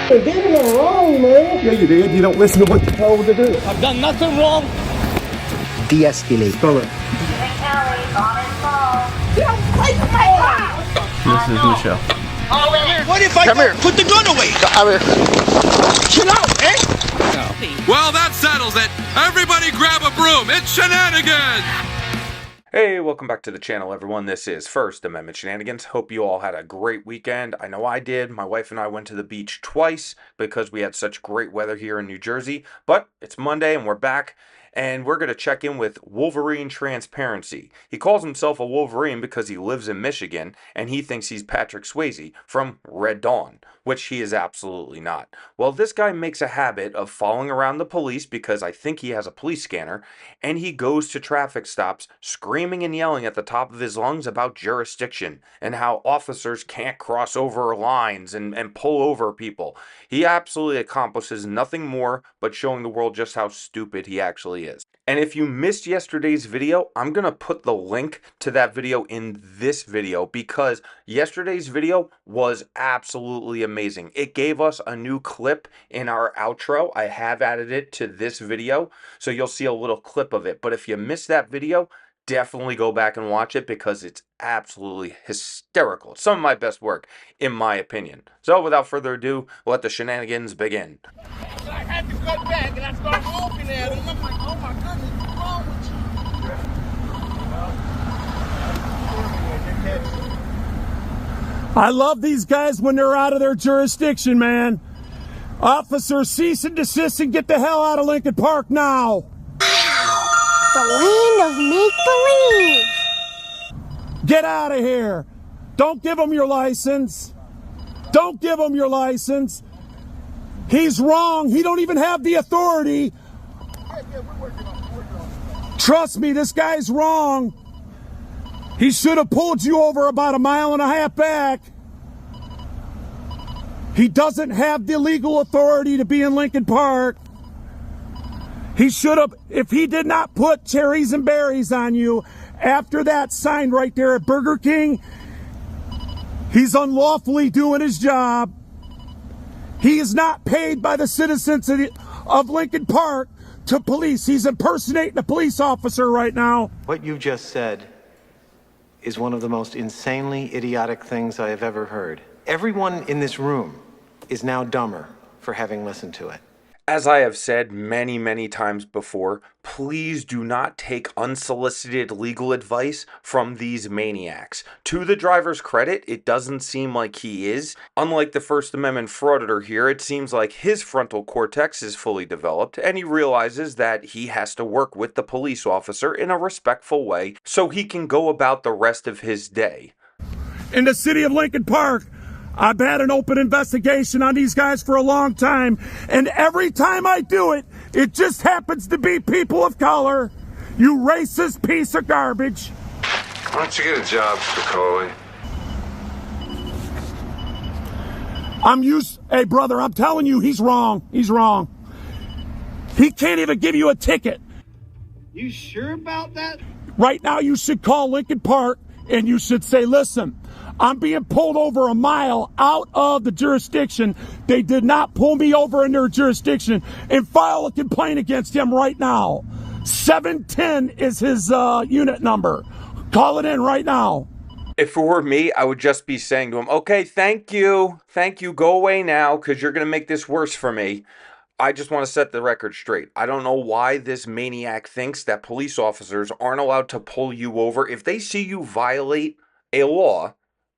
They did it wrong, man. Yeah, you did. You don't listen to what you're told to do. I've done nothing wrong. De-escalate. Spell it. This is Michelle. What if I put the gun away? Chill out, eh? Well, that settles it. Everybody grab a broom. It's Shenanigans. Hey, welcome back to the channel, everyone. This is First Amendment Shenanigans. Hope you all had a great weekend. I know I did. My wife and I went to the beach twice because we had such great weather here in New Jersey. But it's Monday and we're back. And we're going to check in with Wolverine Transparency. He calls himself a Wolverine because he lives in Michigan, and he thinks he's Patrick Swayze from Red Dawn, which he is absolutely not. Well, this guy makes a habit of following around the police because I think he has a police scanner, and he goes to traffic stops screaming and yelling at the top of his lungs about jurisdiction and how officers can't cross over lines and pull over people. He absolutely accomplishes nothing more but showing the world just how stupid he actually is. And if you missed yesterday's video, I'm going to put the link to that video in this video because yesterday's video was absolutely amazing. It gave us a new clip in our outro. I have added it to this video, so you'll see a little clip of it. But if you missed that video, definitely go back and watch it because it's absolutely hysterical. It's some of my best work, in my opinion. So without further ado, let the shenanigans begin. I had to cut back and I started looking at him. I'm like, oh my goodness, what's wrong with you? I love these guys when they're out of their jurisdiction, man. Officers, cease and desist and get the hell out of Lincoln Park now. The land of make-believe. Get out of here. Don't give him your license. Don't give him your license. He's wrong. He don't even have the authority. Trust me, this guy's wrong. He should have pulled you over about a mile and a half back. He doesn't have the legal authority to be in Lincoln Park. He should have, if he did not put cherries and berries on you after that sign right there at Burger King, he's unlawfully doing his job. He is not paid by the citizens of Lincoln Park to police. He's impersonating a police officer right now. What you just said is one of the most insanely idiotic things I have ever heard. Everyone in this room is now dumber for having listened to it. As I have said many, many times before, please do not take unsolicited legal advice from these maniacs. To the driver's credit, it doesn't seem like he is. Unlike the First Amendment frauditor here, it seems like his frontal cortex is fully developed, and he realizes that he has to work with the police officer in a respectful way so he can go about the rest of his day. In the city of Lincoln Park, I've had an open investigation on these guys for a long time, and every time I do it, it just happens to be people of color. You racist piece of garbage. Why don't you get a job, Spicoli? Hey, brother, I'm telling you, he's wrong. He's wrong. He can't even give you a ticket. You sure about that? Right now, you should call Lincoln Park, and you should say, listen, I'm being pulled over a mile out of the jurisdiction. They did not pull me over in their jurisdiction, and file a complaint against him right now. 710 is his unit number. Call it in right now. If it were me, I would just be saying to him, okay, thank you, go away now, because you're going to make this worse for me. I just want to set the record straight. I don't know why this maniac thinks that police officers aren't allowed to pull you over. If they see you violate a law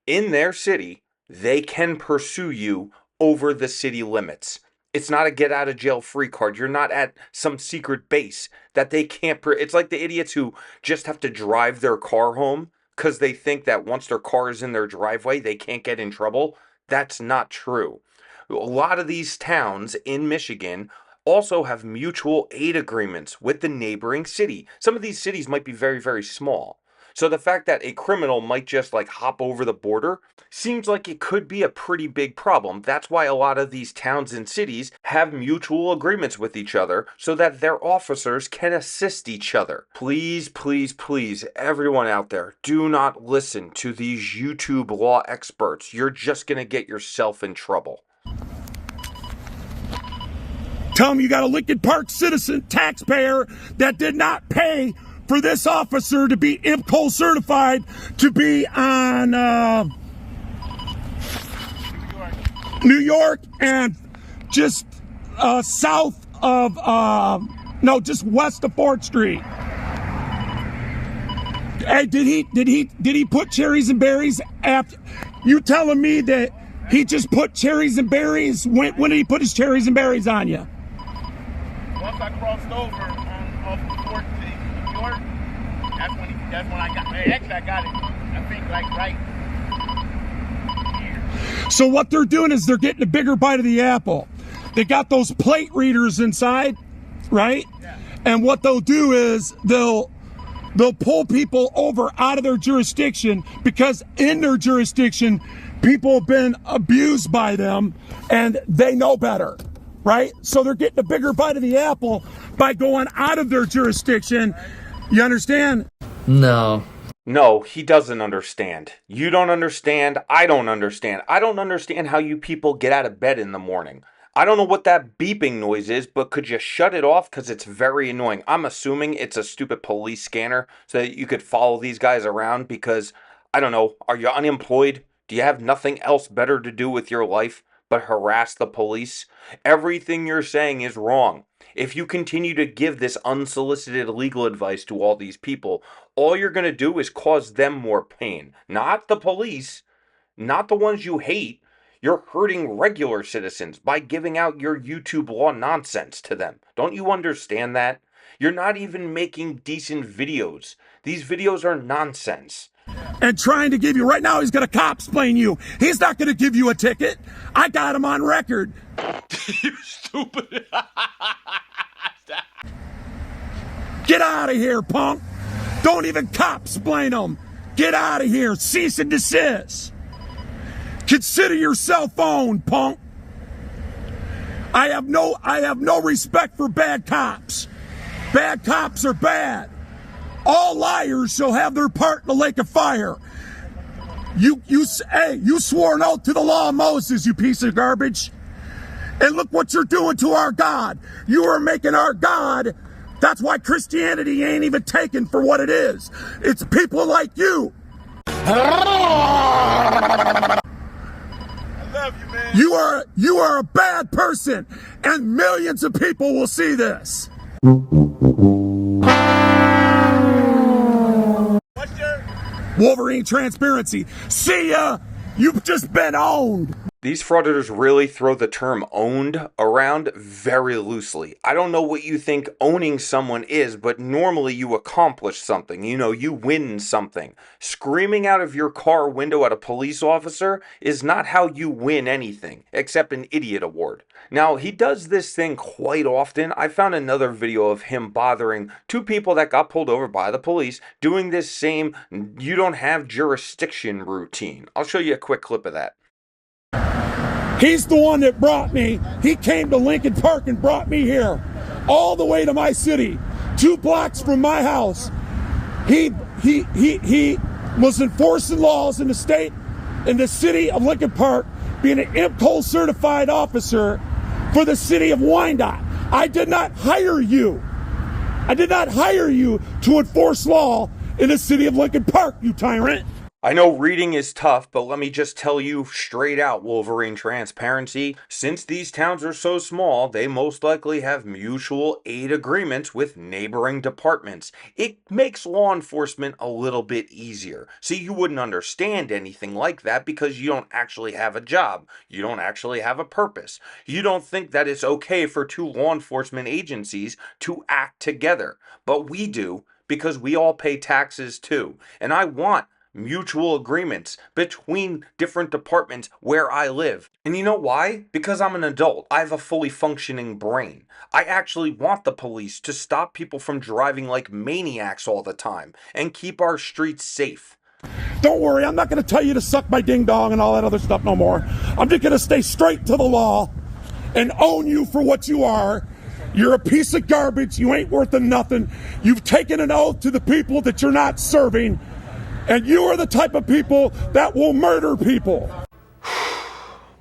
in their city, they can pursue you over the city limits. It's not a get out of jail free card. You're not at some secret base that they can't. It's like the idiots who just have to drive their car home because they think that once their car is in their driveway, they can't get in trouble. That's not true. A lot of these towns in Michigan also have mutual aid agreements with the neighboring city. Some of these cities might be very, very small. So the fact that a criminal might just like hop over the border seems like it could be a pretty big problem. That's why a lot of these towns and cities have mutual agreements with each other so that their officers can assist each other. Please, please, please, everyone out there, do not listen to these YouTube law experts. You're just going to get yourself in trouble. Tell them you got a Lincoln Park citizen taxpayer that did not pay for this officer to be IMCO certified to be on New York and just south of just west of 4th Street. Hey, did he put cherries and berries after? You telling me that he just put cherries and berries? When did he put his cherries and berries on you? Once I crossed over off the 4th to New York, that's when I got. Actually, I got it. I think like right here. So what they're doing is they're getting a bigger bite of the apple. They got those plate readers inside, right? Yeah. And what they'll do is they'll pull people over out of their jurisdiction because in their jurisdiction, people have been abused by them and they know better, right? So they're getting a bigger bite of the apple by going out of their jurisdiction. You understand? No, he doesn't understand. You don't understand. I don't understand. I don't understand how you people get out of bed in the morning. I don't know what that beeping noise is, but could you shut it off? Because it's very annoying. I'm assuming it's a stupid police scanner so that you could follow these guys around because, I don't know, are you unemployed? Do you have nothing else better to do with your life but harass the police? Everything you're saying is wrong. If you continue to give this unsolicited legal advice to all these people, all you're going to do is cause them more pain. Not the police, not the ones you hate. You're hurting regular citizens by giving out your YouTube law nonsense to them. Don't you understand that? You're not even making decent videos. These videos are nonsense. And trying to give you, right now he's going to cop-splain you. He's not going to give you a ticket. I got him on record. You stupid. Get out of here, punk. Don't even cop-splain him. Get out of here. Cease and desist. Consider yourself owned, punk. I have no respect for bad cops. Bad cops are bad. All liars shall have their part in the lake of fire. You swore an oath to the law of Moses, you piece of garbage. And look what you're doing to our God. You are making our God. That's why Christianity ain't even taken for what it is. It's people like you. You are a bad person, and millions of people will see this. Wolverine transparency. See ya. You've just been owned. These frauditors really throw the term owned around very loosely. I don't know what you think owning someone is, but normally you accomplish something. You know, you win something. Screaming out of your car window at a police officer is not how you win anything, except an idiot award. Now, he does this thing quite often. I found another video of him bothering two people that got pulled over by the police doing this same "you don't have jurisdiction" routine. I'll show you a quick clip of that. He's the one that brought me. He came to Lincoln Park and brought me here, all the way to my city, 2 blocks from my house. He was enforcing laws in the state, in the city of Lincoln Park, being an IMCO certified officer for the city of Wyandotte. I did not hire you. I did not hire you to enforce law in the city of Lincoln Park, you tyrant. I know reading is tough, but let me just tell you straight out, Wolverine transparency. Since these towns are so small, they most likely have mutual aid agreements with neighboring departments. It makes law enforcement a little bit easier. See, you wouldn't understand anything like that because you don't actually have a job. You don't actually have a purpose. You don't think that it's okay for 2 law enforcement agencies to act together. But we do, because we all pay taxes too. And I want mutual agreements between different departments where I live. And you know why? Because I'm an adult. I have a fully functioning brain. I actually want the police to stop people from driving like maniacs all the time and keep our streets safe. Don't worry, I'm not going to tell you to suck my ding dong and all that other stuff no more. I'm just going to stay straight to the law and own you for what you are. You're a piece of garbage. You ain't worth a nothing. You've taken an oath to the people that you're not serving. And you are the type of people that will murder people.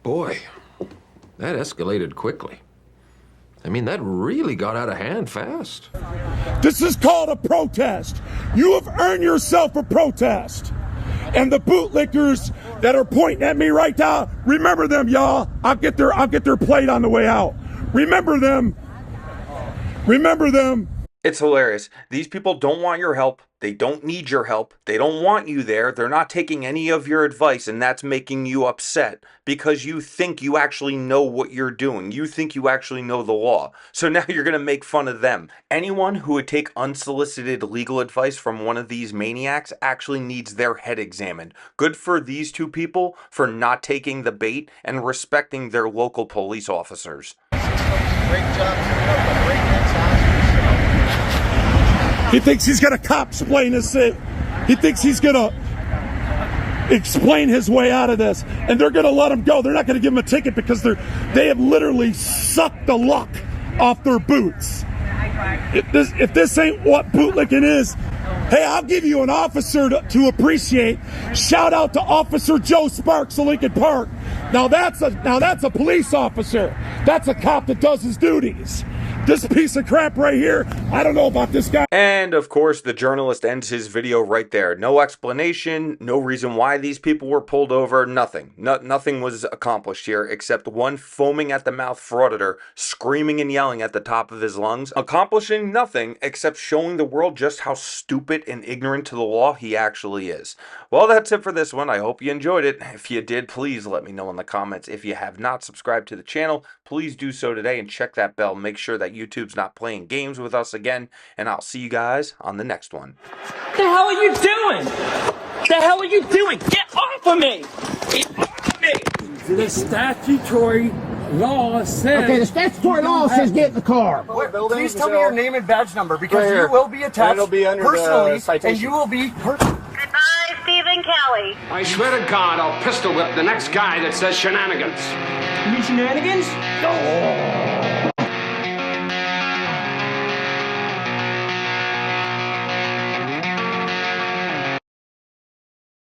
Boy, that escalated quickly. I mean, that really got out of hand fast. This is called a protest. You have earned yourself a protest. And the bootlickers that are pointing at me right now, remember them, y'all. I'll get their plate on the way out. Remember them. Remember them. It's hilarious. These people don't want your help. They don't need your help. They don't want you there. They're not taking any of your advice, and that's making you upset because you think you actually know what you're doing. You think you actually know the law. So now you're going to make fun of them. Anyone who would take unsolicited legal advice from one of these maniacs actually needs their head examined. Good for these two people for not taking the bait and respecting their local police officers. Great job. He thinks he's gonna explain his shit. He thinks he's gonna explain his way out of this, and they're gonna let him go. They're not gonna give him a ticket because they have literally sucked the luck off their boots. If this ain't what bootlicking is, hey, I'll give you an officer to appreciate. Shout out to Officer Joe Sparks of Lincoln Park. Now that's a police officer. That's a cop that does his duties. This piece of crap right here, I don't know about this guy. And of course, the journalist ends his video right there. No explanation, no reason why these people were pulled over, nothing. Nothing was accomplished here except one foaming at the mouth frauditor screaming and yelling at the top of his lungs, accomplishing nothing except showing the world just how stupid and ignorant to the law he actually is. Well, that's it for this one. I hope you enjoyed it. If you did, please let me know in the comments. If you have not subscribed to the channel, please do so today and check that bell. Make sure that YouTube's not playing games with us again, and I'll see you guys on the next one. The hell are you doing? The hell are you doing? Get off of me! Get off of me! The statutory law says... Okay, the statutory law says get in the car. Please tell me your name and badge number, because you will be attached personally, and you will be... Goodbye, Stephen Kelly. I swear to God, I'll pistol whip the next guy that says shenanigans. You mean shenanigans? Oh.